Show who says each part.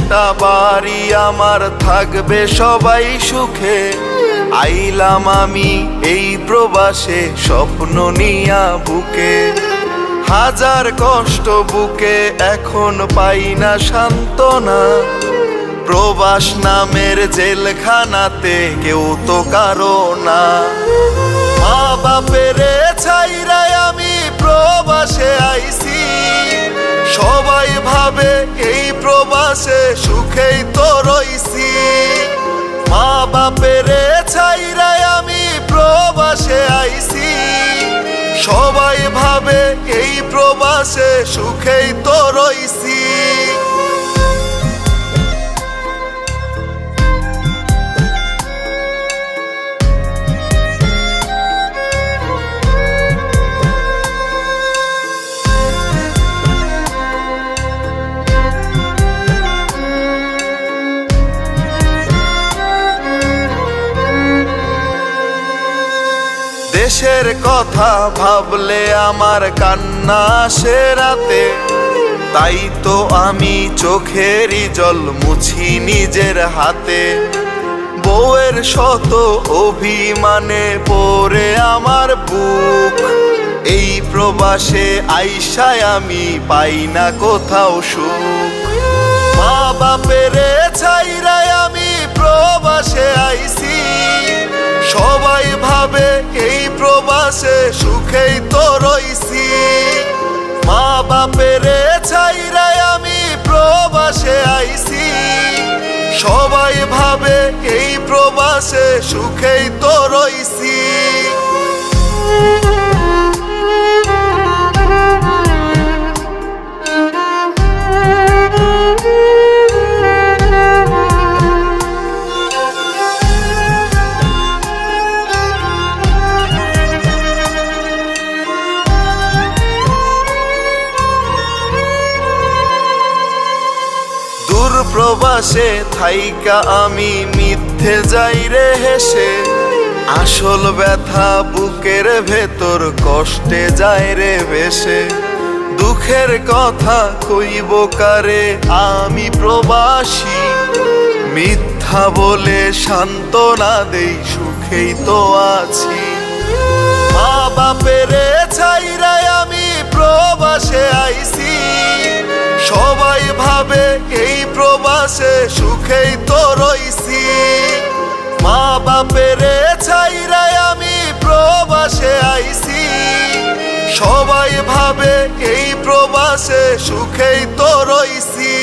Speaker 1: একটা বাড়ি আমার, থাকবে সবাই সুখে। আইলাম আমি এই প্রবাসে স্বপ্ন নিয়া বুকে, হাজার কষ্ট বুকে এখন পাই না সান্ত্বনা। প্রবাস নামের জেলখানাতে কেউ তো কারো না। মা বাপেরে ছাইরাই আমি প্রবাসে আইছি, সবাই ভাবে এই প্রবাসে সুখেই তো রইছি। মা বাপেরে ছাইরাই আমি প্রবাসে আইছি, সবাই ভাবে এই প্রবাসে সুখেই তো রইছি। দেশের কথা ভাবলে আমার কান্না আসে রাতে, তাই তো আমি চোখেরই জল মুছি নিজের হাতে। বউয়ের শত অভিমানে পড়ে আমার বুক, এই প্রবাসে আইসায় আমি পাই না কোথাও সুখ। মা বাপেরে ছাইরাই আমি প্রবাসে আইছি, সবাই ভাবে এই প্রবাসে সুখেই তো রইছি। মা বাপেরে ছাইরাই আমি প্রবাসে আইছি, সবাই ভাবে এই প্রবাসে সুখেই তো রইছি। প্রবাসে থাইকা আমি মিথ্যে যাই রে হেসে, আসল ব্যথা বুকের ভেতর কষ্টে যায় রে ভেসে। দুঃখের কথা কইব কারে আমি প্রবাসী, মিথ্যা বলে সান্ত্বনা দেই সুখেই তো আছি। মা বাপেরে ছাইরাই আমি প্রবাসে আইছি, সবাই ভাবে এই প্রবাসে সুখেই তো রইছি। মা বাপেরে ছাইরাই আমি প্রবাসে আইছি, সবাই ভাবে এই প্রবাসে সুখেই তো রইছি।